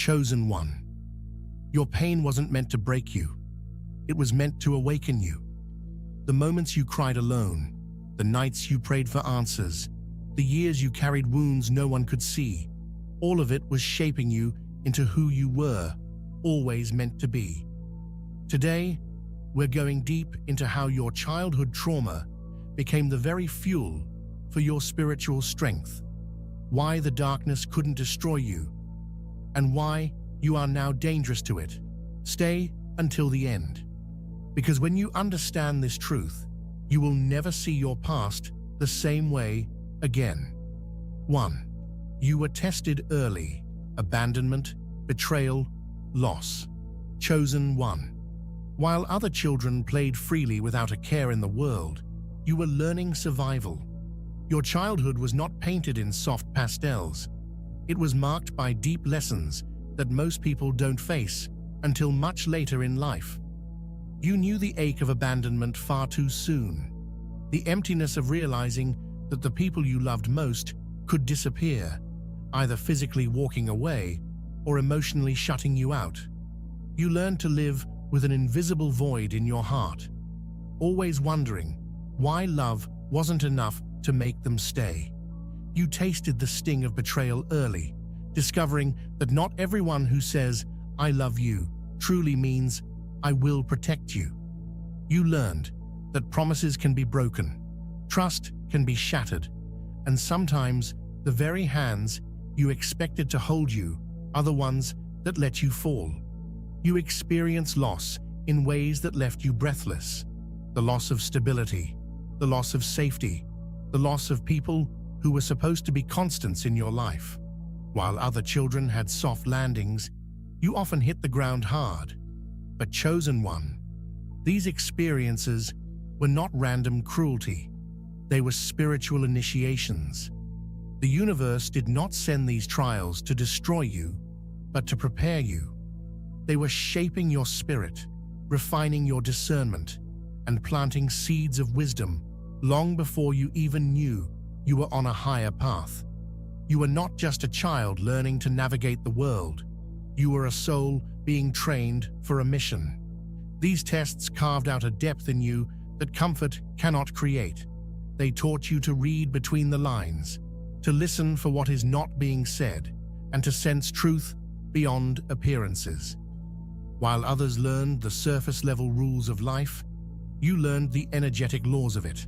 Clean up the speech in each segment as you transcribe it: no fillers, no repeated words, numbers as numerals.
Chosen one. Your pain wasn't meant to break you. It was meant to awaken you. The moments you cried alone, the nights you prayed for answers, the years you carried wounds no one could see, all of it was shaping you into who you were, always meant to be. Today, we're going deep into how your childhood trauma became the very fuel for your spiritual strength, why the darkness couldn't destroy you, and why you are now dangerous to it. Stay until the end, because when you understand this truth, you will never see your past the same way again. 1. You were tested early. Abandonment, betrayal, loss. Chosen one. While other children played freely without a care in the world, you were learning survival. Your childhood was not painted in soft pastels. It was marked by deep lessons that most people don't face until much later in life. You knew the ache of abandonment far too soon, the emptiness of realizing that the people you loved most could disappear, either physically walking away or emotionally shutting you out. You learned to live with an invisible void in your heart, always wondering why love wasn't enough to make them stay. You tasted the sting of betrayal early, discovering that not everyone who says, "I love you," truly means, "I will protect you." You learned that promises can be broken, trust can be shattered, and sometimes the very hands you expected to hold you are the ones that let you fall. You experienced loss in ways that left you breathless. The loss of stability, the loss of safety, the loss of people who were supposed to be constants in your life. While other children had soft landings, you often hit the ground hard. But chosen one, these experiences were not random cruelty. They were spiritual initiations. The universe did not send these trials to destroy you, but to prepare you. They were shaping your spirit, refining your discernment, and planting seeds of wisdom long before you even knew you were on a higher path. You were not just a child learning to navigate the world. You were a soul being trained for a mission. These tests carved out a depth in you that comfort cannot create. They taught you to read between the lines, to listen for what is not being said, and to sense truth beyond appearances. While others learned the surface-level rules of life, you learned the energetic laws of it.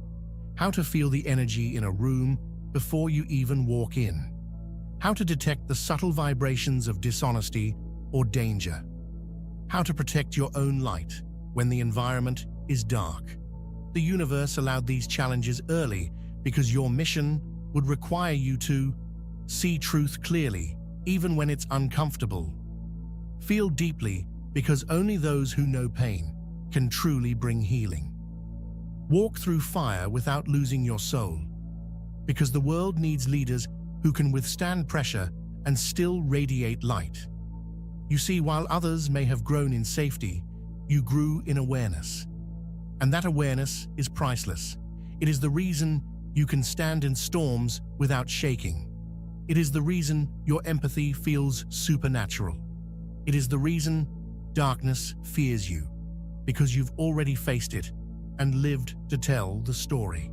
How to feel the energy in a room before you even walk in. How to detect the subtle vibrations of dishonesty or danger. How to protect your own light when the environment is dark. The universe allowed these challenges early because your mission would require you to see truth clearly, even when it's uncomfortable. Feel deeply, because only those who know pain can truly bring healing. Walk through fire without losing your soul, because the world needs leaders who can withstand pressure and still radiate light. You see, while others may have grown in safety, you grew in awareness. And that awareness is priceless. It is the reason you can stand in storms without shaking. It is the reason your empathy feels supernatural. It is the reason darkness fears you, because you've already faced it and lived to tell the story.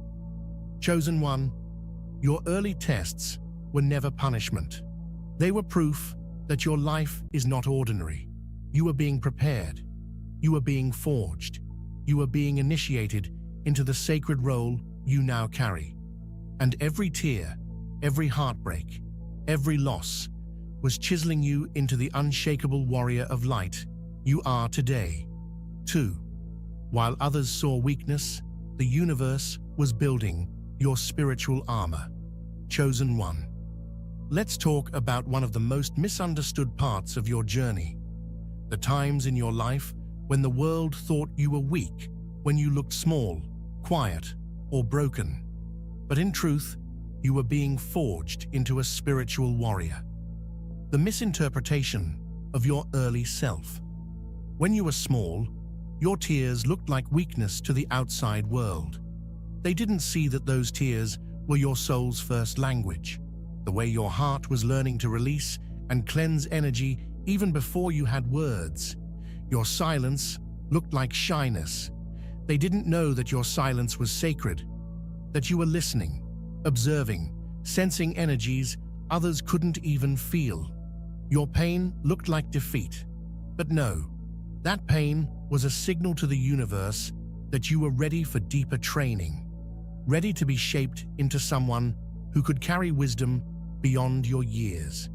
Chosen one, your early tests were never punishment. They were proof that your life is not ordinary. You were being prepared. You were being forged. You were being initiated into the sacred role you now carry. And every tear, every heartbreak, every loss was chiseling you into the unshakable warrior of light you are today. 2. While others saw weakness, the universe was building your spiritual armor. Chosen one. Let's talk about one of the most misunderstood parts of your journey. The times in your life when the world thought you were weak, when you looked small, quiet, or broken. But in truth, you were being forged into a spiritual warrior. The misinterpretation of your early self. When you were small, your tears looked like weakness to the outside world. They didn't see that those tears were your soul's first language, the way your heart was learning to release and cleanse energy Even before you had words, your silence looked like shyness. They didn't know that your silence was sacred, that you were listening, observing, sensing energies others couldn't even feel. Your pain looked like defeat. But no, that pain was a signal to the universe that you were ready for deeper training, ready to be shaped into someone who could carry wisdom beyond your years.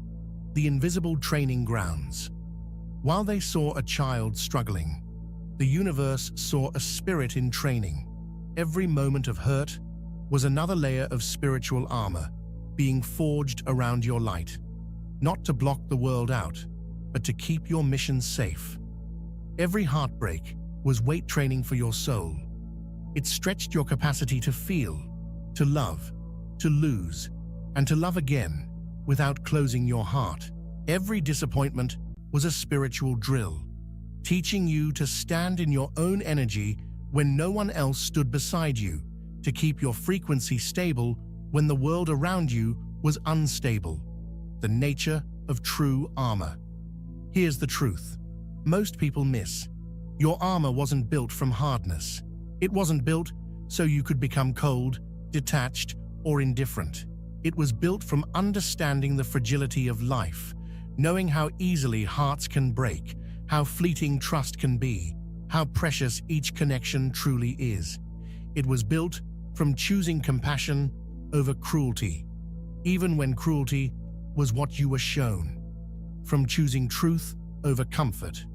The invisible training grounds. While they saw a child struggling, the universe saw a spirit in training. Every moment of hurt was another layer of spiritual armor being forged around your light, not to block the world out, but to keep your mission safe. Every heartbreak was weight training for your soul. It stretched your capacity to feel, to love, to lose, and to love again without closing your heart. Every disappointment was a spiritual drill, teaching you to stand in your own energy when no one else stood beside you, to keep your frequency stable when the world around you was unstable. The nature of true armor. Here's the truth most people miss. Your armor wasn't built from hardness. It wasn't built so you could become cold, detached, or indifferent. It was built from understanding the fragility of life, knowing how easily hearts can break, how fleeting trust can be, how precious each connection truly is. It was built from choosing compassion over cruelty, even when cruelty was what you were shown. From choosing truth over comfort,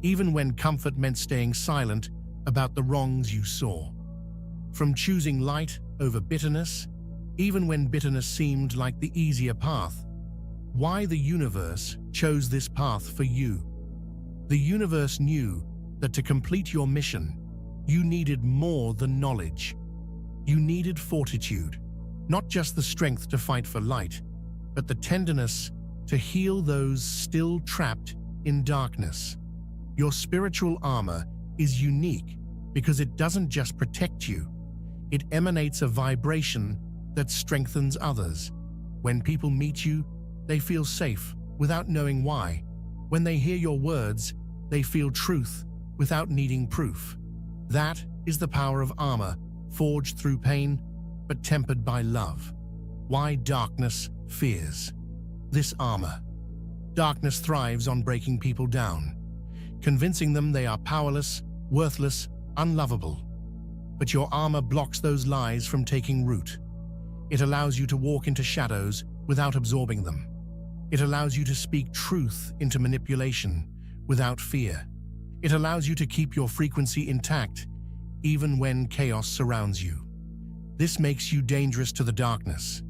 even when comfort meant staying silent about the wrongs you saw. From choosing light over bitterness, even when bitterness seemed like the easier path. Why the universe chose this path for you? The universe knew that to complete your mission, you needed more than knowledge. You needed fortitude, not just the strength to fight for light, but the tenderness to heal those still trapped in darkness. Your spiritual armor is unique because it doesn't just protect you, it emanates a vibration that strengthens others. When people meet you, they feel safe without knowing why. When they hear your words, they feel truth without needing proof. That is the power of armor, forged through pain, but tempered by love. Why darkness fears this armor. Darkness thrives on breaking people down, convincing them they are powerless, worthless, unlovable. But your armor blocks those lies from taking root. It allows you to walk into shadows without absorbing them. It allows you to speak truth into manipulation without fear. It allows you to keep your frequency intact even when chaos surrounds you. This makes you dangerous to the darkness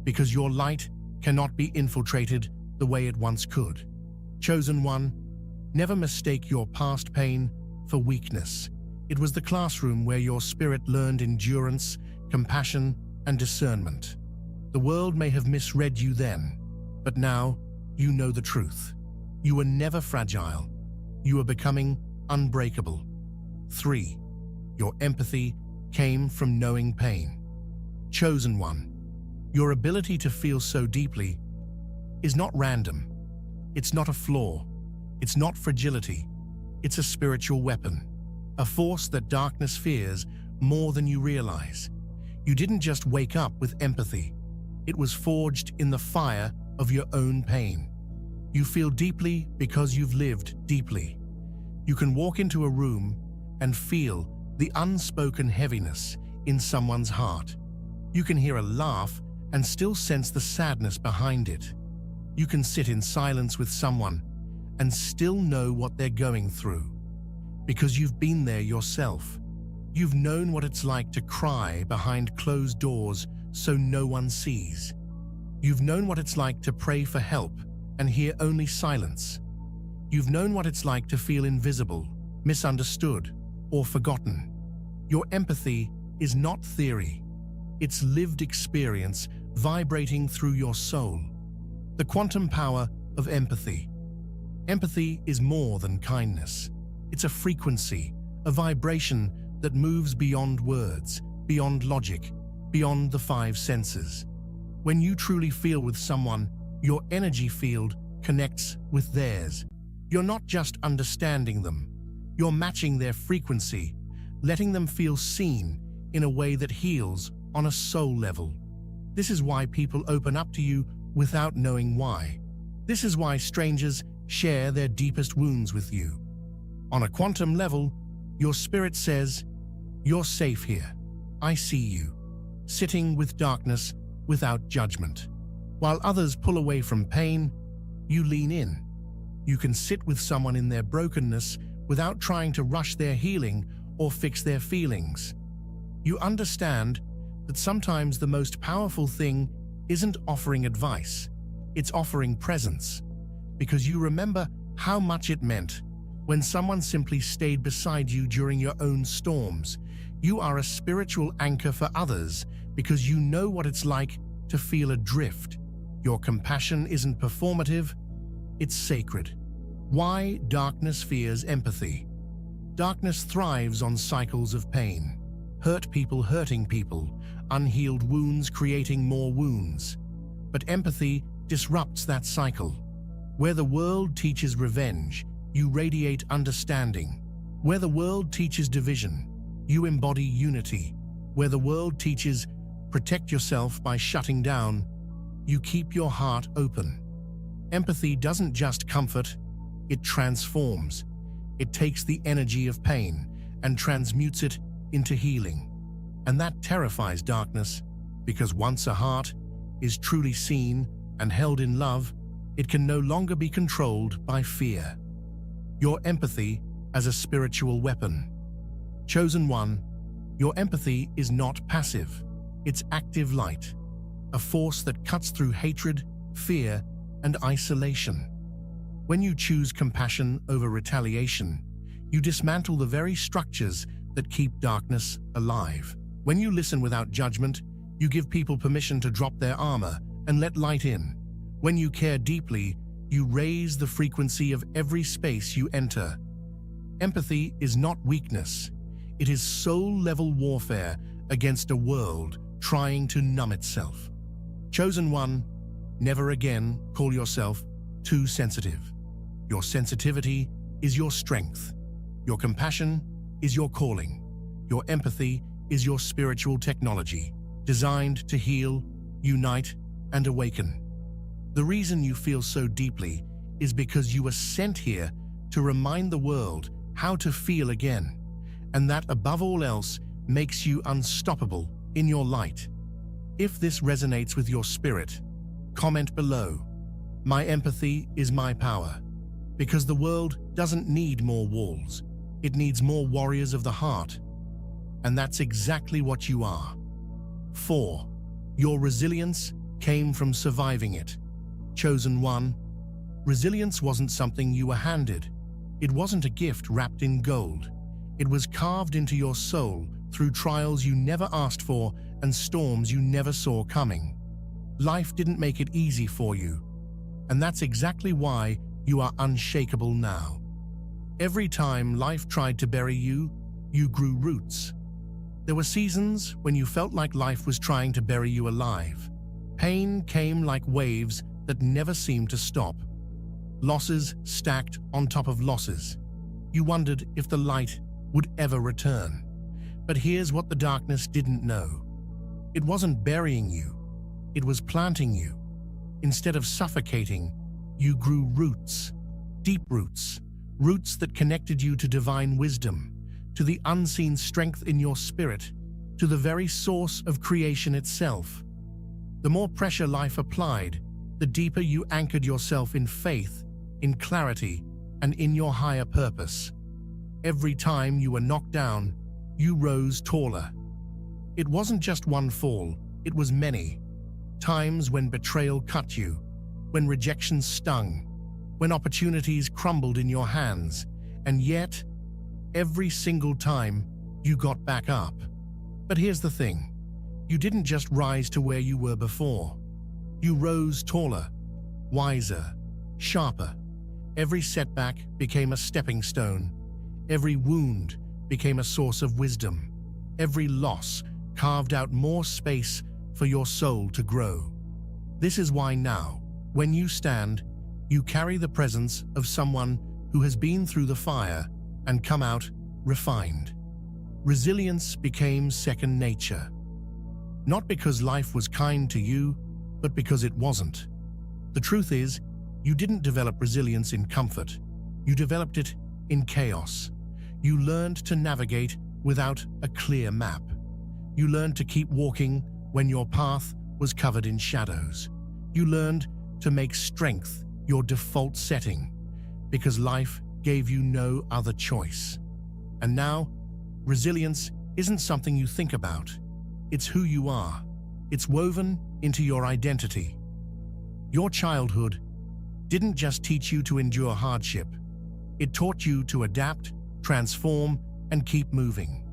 because your light cannot be infiltrated the way it once could. Chosen one, never mistake your past pain for weakness. It was the classroom where your spirit learned endurance, compassion, and discernment. The world may have misread you then, but now you know the truth. You were never fragile. You are becoming unbreakable. 3. Your empathy came from knowing pain. Chosen one, your ability to feel so deeply is not random. It's not a flaw. It's not fragility. It's a spiritual weapon, a force that darkness fears more than you realize. You didn't just wake up with empathy. It was forged in the fire of your own pain. You feel deeply because you've lived deeply. You can walk into a room and feel the unspoken heaviness in someone's heart. You can hear a laugh and still sense the sadness behind it. You can sit in silence with someone and still know what they're going through. Because you've been there yourself. You've known what it's like to cry behind closed doors so no one sees. You've known what it's like to pray for help and hear only silence. You've known what it's like to feel invisible, misunderstood, or forgotten. Your empathy is not theory. It's lived experience vibrating through your soul. The quantum power of empathy. Empathy is more than kindness. It's a frequency, a vibration that moves beyond words, beyond logic, beyond the 5 senses. When you truly feel with someone, your energy field connects with theirs. You're not just understanding them, you're matching their frequency, letting them feel seen in a way that heals on a soul level. This is why people open up to you without knowing why. This is why strangers share their deepest wounds with you. On a quantum level, your spirit says, "You're safe here. I see you," sitting with darkness without judgment. While others pull away from pain, you lean in. You can sit with someone in their brokenness without trying to rush their healing or fix their feelings. You understand that sometimes the most powerful thing isn't offering advice, it's offering presence, because you remember how much it meant when someone simply stayed beside you during your own storms. You are a spiritual anchor for others because you know what it's like to feel adrift. Your compassion isn't performative, it's sacred. Why darkness fears empathy? Darkness thrives on cycles of pain. Hurt people hurting people, unhealed wounds creating more wounds. But empathy disrupts that cycle. Where the world teaches revenge, you radiate understanding. Where the world teaches division, you embody unity. Where the world teaches protect yourself by shutting down, you keep your heart open. Empathy doesn't just comfort, it transforms. It takes the energy of pain and transmutes it into healing. And that terrifies darkness, because once a heart is truly seen and held in love, it can no longer be controlled by fear. Your empathy as a spiritual weapon. Chosen one, your empathy is not passive. It's active light, a force that cuts through hatred, fear, and isolation. When you choose compassion over retaliation, you dismantle the very structures that keep darkness alive. When you listen without judgment, you give people permission to drop their armor and let light in. When you care deeply, you raise the frequency of every space you enter. Empathy is not weakness. It is soul-level warfare against a world trying to numb itself. Chosen one, never again call yourself too sensitive. Your sensitivity is your strength. Your compassion is your calling. Your empathy is your spiritual technology, designed to heal, unite, and awaken. The reason you feel so deeply is because you were sent here to remind the world how to feel again, and that above all else makes you unstoppable in your light. If this resonates with your spirit, comment below. My empathy is my power. Because the world doesn't need more walls. It needs more warriors of the heart. And that's exactly what you are. 4. Your resilience came from surviving it. Chosen one, resilience wasn't something you were handed. It wasn't a gift wrapped in gold. It was carved into your soul through trials you never asked for and storms you never saw coming. Life didn't make it easy for you. And that's exactly why you are unshakable now. Every time life tried to bury you, you grew roots. There were seasons when you felt like life was trying to bury you alive. Pain came like waves that never seemed to stop. Losses stacked on top of losses. You wondered if the light would ever return. But here's what the darkness didn't know. It wasn't burying you, it was planting you. Instead of suffocating, you grew roots, deep roots, roots that connected you to divine wisdom, to the unseen strength in your spirit, to the very source of creation itself. The more pressure life applied, the deeper you anchored yourself in faith, in clarity, and in your higher purpose. Every time you were knocked down, you rose taller. It wasn't just one fall, it was many. Times when betrayal cut you, when rejection stung, when opportunities crumbled in your hands, and yet, every single time, you got back up. But here's the thing, you didn't just rise to where you were before. You rose taller, wiser, sharper. Every setback became a stepping stone. Every wound became a source of wisdom. Every loss carved out more space for your soul to grow. This is why now, when you stand, You carry the presence of someone who has been through the fire and come out refined. Resilience became second nature. Not because life was kind to you, but because it wasn't. The truth is, you didn't develop resilience in comfort. You developed it in chaos. You learned to navigate without a clear map. You learned to keep walking when your path was covered in shadows. You learned to make strength your default setting because life gave you no other choice. And now, resilience isn't something you think about. It's who you are. It's woven into your identity. Your childhood didn't just teach you to endure hardship. It taught you to adapt, transform, and keep moving.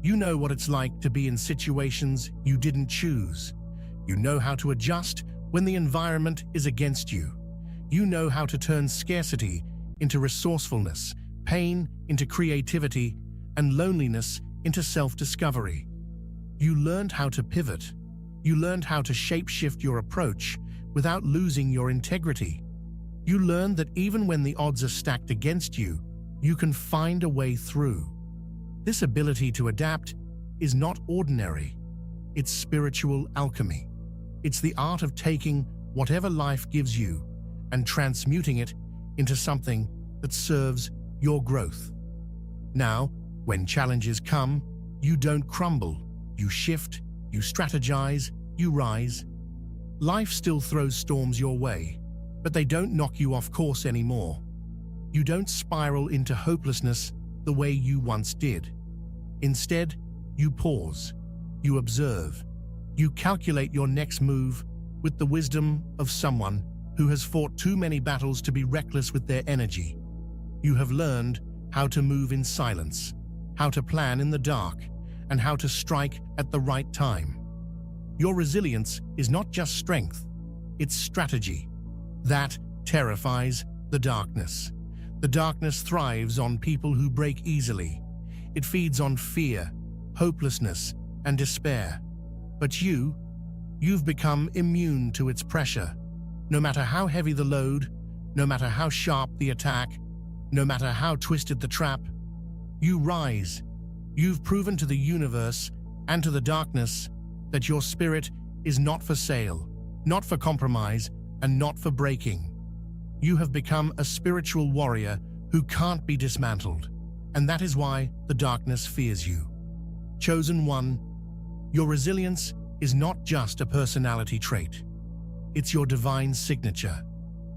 You know what it's like to be in situations you didn't choose. You know how to adjust when the environment is against you. You know how to turn scarcity into resourcefulness, pain into creativity, and loneliness into self-discovery. You learned how to pivot. You learned how to shape-shift your approach without losing your integrity. You learned that even when the odds are stacked against you, you can find a way through. This ability to adapt is not ordinary. It's spiritual alchemy. It's the art of taking whatever life gives you and transmuting it into something that serves your growth. Now, when challenges come, you don't crumble. You shift, you strategize, you rise. Life still throws storms your way, but they don't knock you off course anymore. You don't spiral into hopelessness the way you once did. Instead, you pause, you observe, you calculate your next move with the wisdom of someone who has fought too many battles to be reckless with their energy. You have learned how to move in silence, how to plan in the dark, and how to strike at the right time. Your resilience is not just strength, it's strategy. That terrifies the darkness. The darkness thrives on people who break easily. It feeds on fear, hopelessness, and despair. But you've become immune to its pressure. No matter how heavy the load, no matter how sharp the attack, no matter how twisted the trap, you rise. You've proven to the universe and to the darkness that your spirit is not for sale, not for compromise, and not for breaking. You have become a spiritual warrior who can't be dismantled, and that is why the darkness fears you. Chosen one, your resilience is not just a personality trait. It's your divine signature.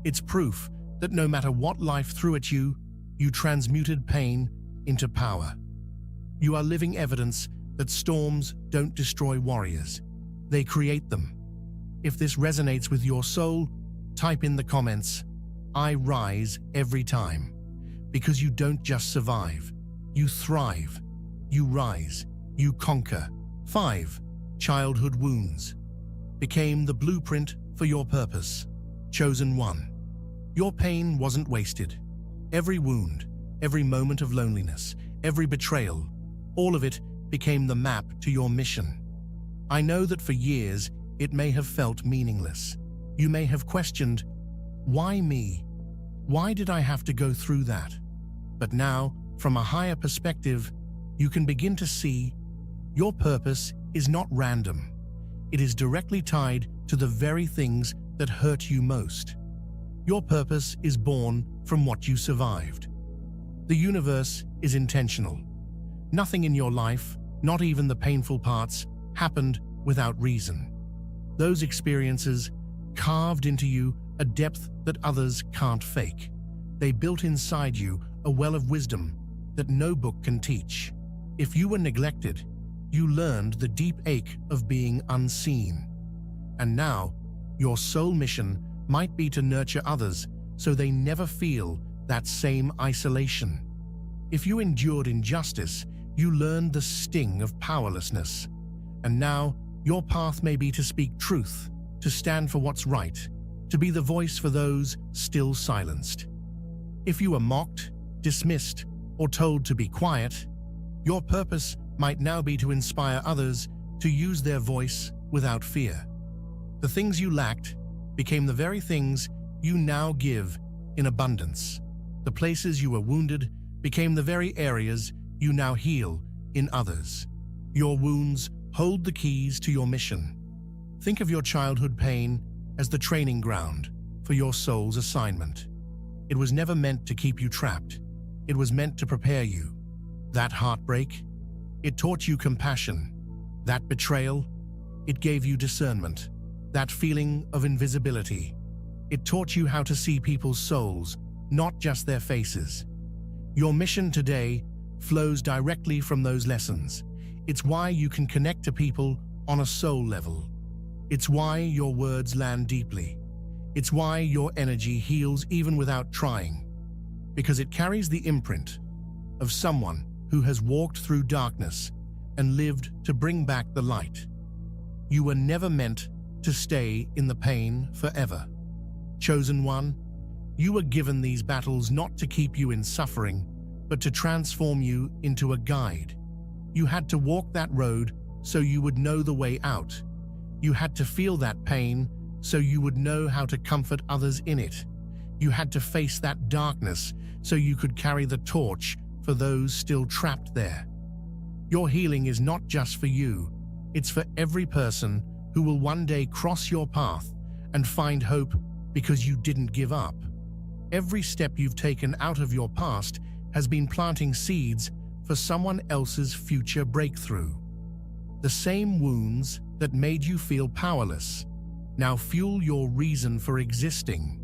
It's proof that no matter what life threw at you, you transmuted pain into power. You are living evidence that storms don't destroy warriors. They create them. If this resonates with your soul, type in the comments, "I rise every time." Because you don't just survive, you thrive. You rise, you conquer. 5. Childhood wounds became the blueprint for your purpose. Chosen one. Your pain wasn't wasted. Every wound, every moment of loneliness, every betrayal, all of it became the map to your mission. I know that for years it may have felt meaningless. You may have questioned, why me? Why did I have to go through that? But now, from a higher perspective, you can begin to see your purpose is not random. It is directly tied to the very things that hurt you most. Your purpose is born from what you survived. The universe is intentional. Nothing in your life, not even the painful parts, happened without reason. Those experiences carved into you a depth that others can't fake. They built inside you a well of wisdom that no book can teach. If you were neglected, you learned the deep ache of being unseen. And now, your sole mission might be to nurture others so they never feel that same isolation. If you endured injustice, you learned the sting of powerlessness. And now, your path may be to speak truth, to stand for what's right, to be the voice for those still silenced. If you were mocked, dismissed, or told to be quiet, your purpose might now be to inspire others to use their voice without fear. The things you lacked became the very things you now give in abundance. The places you were wounded became the very areas you now heal in others. Your wounds hold the keys to your mission. Think of your childhood pain as the training ground for your soul's assignment. It was never meant to keep you trapped. It was meant to prepare you. That heartbreak, it taught you compassion. That betrayal, it gave you discernment. That feeling of invisibility, it taught you how to see people's souls, not just their faces. Your mission today flows directly from those lessons. It's why you can connect to people on a soul level. It's why your words land deeply. It's why your energy heals even without trying. Because it carries the imprint of someone who has walked through darkness and lived to bring back the light. You were never meant to stay in the pain forever. Chosen one, you were given these battles not to keep you in suffering, but to transform you into a guide. You had to walk that road so you would know the way out. You had to feel that pain so you would know how to comfort others in it. You had to face that darkness so you could carry the torch for those still trapped there. Your healing is not just for you, it's for every person who will one day cross your path and find hope because you didn't give up. Every step you've taken out of your past has been planting seeds for someone else's future breakthrough. The same wounds that made you feel powerless now fuel your reason for existing.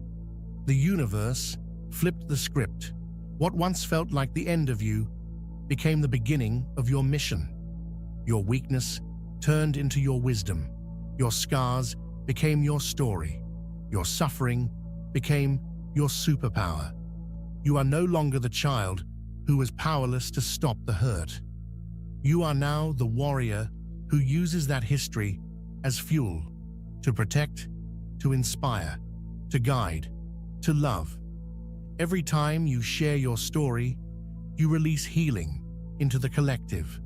The universe flipped the script. What once felt like the end of you became the beginning of your mission. Your weakness turned into your wisdom. Your scars became your story. Your suffering became your superpower. You are no longer the child who was powerless to stop the hurt. You are now the warrior who uses that history as fuel to protect, to inspire, to guide, to love. Every time you share your story, you release healing into the collective.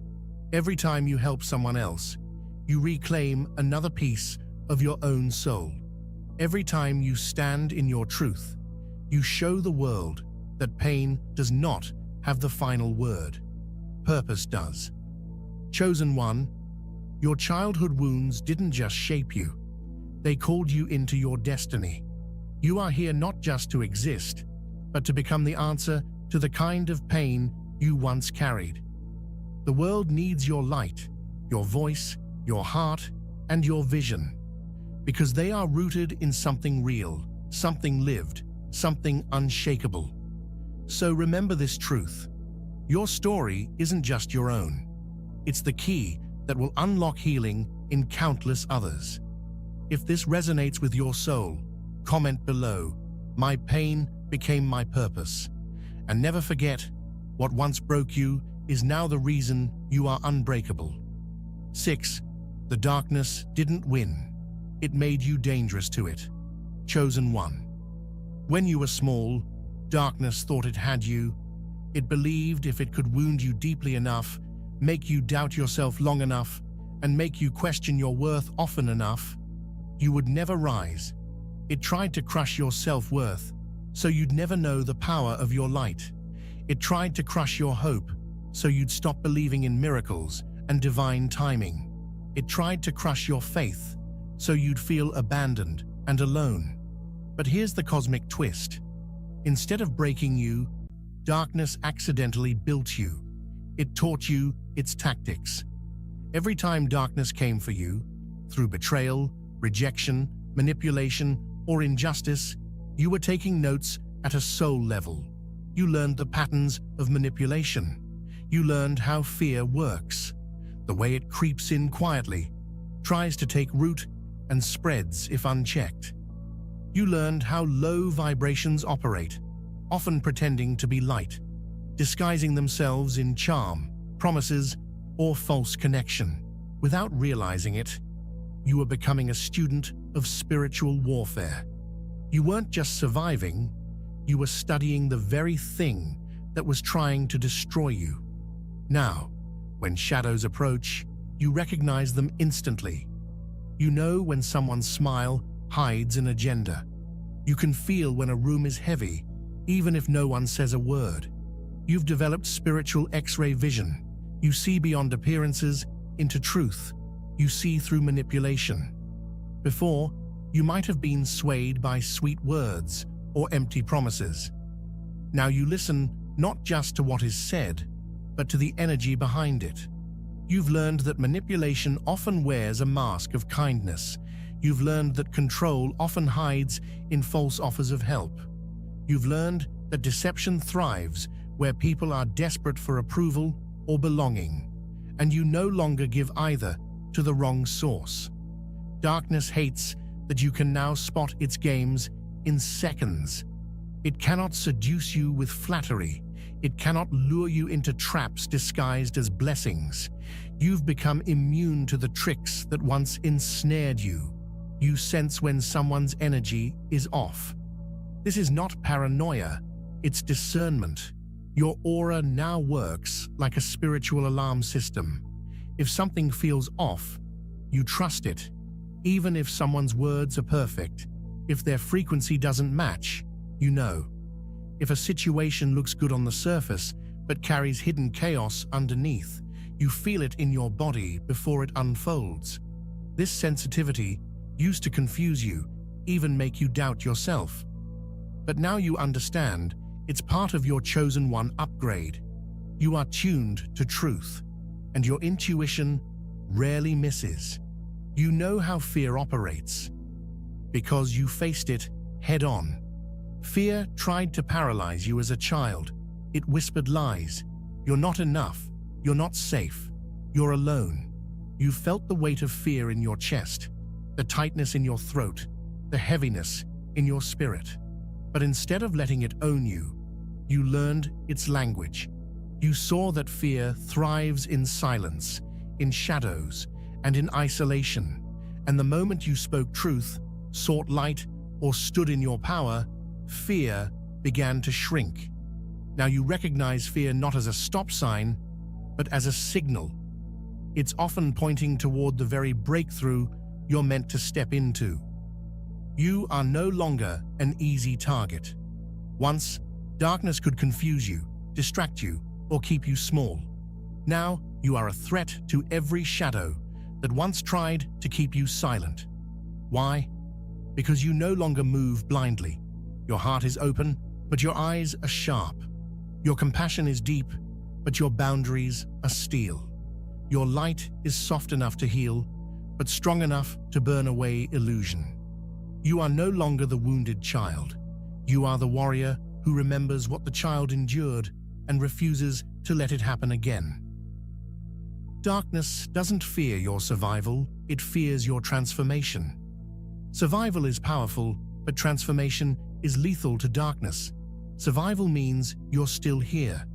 Every time you help someone else, you reclaim another piece of your own soul. Every time you stand in your truth, you show the world that pain does not have the final word. Purpose does. Chosen one, your childhood wounds didn't just shape you. They called you into your destiny. You are here not just to exist, but to become the answer to the kind of pain you once carried. The world needs your light, your voice, your heart, and your vision, because they are rooted in something real, something lived, something unshakable. So remember this truth. Your story isn't just your own. It's the key that will unlock healing in countless others. If this resonates with your soul, comment below, "My pain became my purpose." And never forget, what once broke you is now the reason you are unbreakable. 6. The darkness didn't win. It made you dangerous to it. Chosen one. When you were small, darkness thought it had you. It believed if it could wound you deeply enough, make you doubt yourself long enough, and make you question your worth often enough, you would never rise. It tried to crush your self-worth, so you'd never know the power of your light. It tried to crush your hope, so you'd stop believing in miracles and divine timing. It tried to crush your faith, so you'd feel abandoned and alone. But here's the cosmic twist. Instead of breaking you, darkness accidentally built you. It taught you its tactics. Every time darkness came for you, through betrayal, rejection, manipulation, or injustice, you were taking notes at a soul level. You learned the patterns of manipulation. You learned how fear works, the way it creeps in quietly, tries to take root, and spreads if unchecked. You learned how low vibrations operate, often pretending to be light, disguising themselves in charm, promises, or false connection. Without realizing it, you were becoming a student of spiritual warfare. You weren't just surviving, you were studying the very thing that was trying to destroy you. Now, when shadows approach, you recognize them instantly. You know when someone's smile hides an agenda. You can feel when a room is heavy, even if no one says a word. You've developed spiritual X-ray vision. You see beyond appearances into truth. You see through manipulation. Before, you might have been swayed by sweet words or empty promises. Now you listen not just to what is said, but to the energy behind it. You've learned that manipulation often wears a mask of kindness. You've learned that control often hides in false offers of help. You've learned that deception thrives where people are desperate for approval or belonging, and you no longer give either to the wrong source. Darkness hates that you can now spot its games in seconds. It cannot seduce you with flattery. It cannot lure you into traps disguised as blessings. You've become immune to the tricks that once ensnared you. You sense when someone's energy is off. This is not paranoia, it's discernment. Your aura now works like a spiritual alarm system. If something feels off, you trust it. Even if someone's words are perfect, if their frequency doesn't match, you know. If a situation looks good on the surface but carries hidden chaos underneath, you feel it in your body before it unfolds. This sensitivity used to confuse you, even make you doubt yourself. But now you understand it's part of your chosen one upgrade. You are tuned to truth, and your intuition rarely misses. You know how fear operates, because you faced it head-on. Fear tried to paralyze you as a child. It whispered lies. You're not enough. You're not safe. You're alone. You felt the weight of fear in your chest, the tightness in your throat, the heaviness in your spirit. But instead of letting it own you, you learned its language. You saw that fear thrives in silence, in shadows, and in isolation. And the moment you spoke truth, sought light, or stood in your power, fear began to shrink. Now you recognize fear not as a stop sign, but as a signal. It's often pointing toward the very breakthrough you're meant to step into. You are no longer an easy target. Once, darkness could confuse you, distract you, or keep you small. Now, you are a threat to every shadow that once tried to keep you silent. Why? Because you no longer move blindly. Your heart is open, but your eyes are sharp. Your compassion is deep, but your boundaries are steel. Your light is soft enough to heal, but strong enough to burn away illusion. You are no longer the wounded child. You are the warrior who remembers what the child endured and refuses to let it happen again. Darkness doesn't fear your survival, it fears your transformation. Survival is powerful, but transformation is lethal to darkness. Survival means you're still here.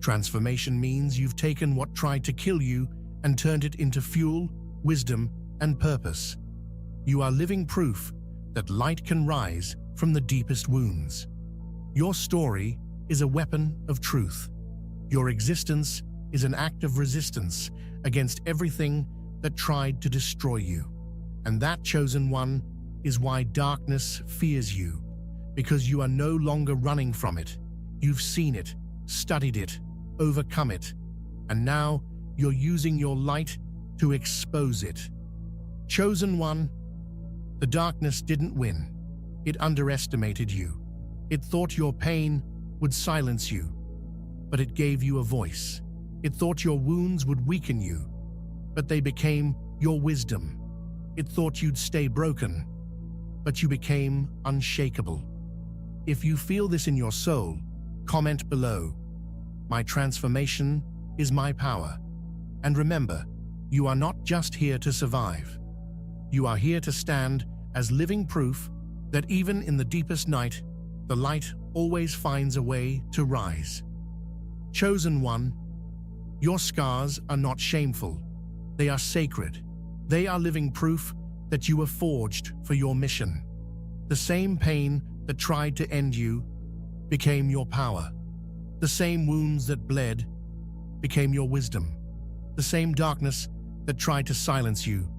Transformation means you've taken what tried to kill you and turned it into fuel, wisdom, and purpose. You are living proof that light can rise from the deepest wounds. Your story is a weapon of truth. Your existence is an act of resistance against everything that tried to destroy you. And that chosen one is why darkness fears you, because you are no longer running from it. You've seen it, studied it, overcome it, and now you're using your light to expose it. Chosen one, the darkness didn't win. It underestimated you. It thought your pain would silence you, but it gave you a voice. It thought your wounds would weaken you, but they became your wisdom. It thought you'd stay broken, but you became unshakable. If you feel this in your soul, comment below. My transformation is my power. And remember, you are not just here to survive. You are here to stand as living proof that even in the deepest night, the light always finds a way to rise. Chosen one, your scars are not shameful. They are sacred. They are living proof that you were forged for your mission. The same pain that tried to end you became your power. The same wounds that bled became your wisdom. The same darkness that tried to silence you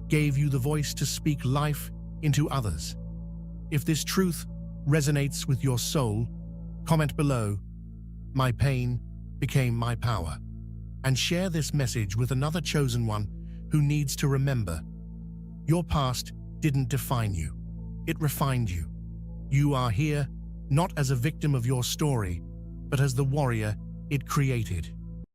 gave you the voice to speak life into others. If this truth resonates with your soul, comment below, "My pain became my power," and share this message with another chosen one who needs to remember. Your past didn't define you. It refined you. You are here not as a victim of your story, but as the warrior it created.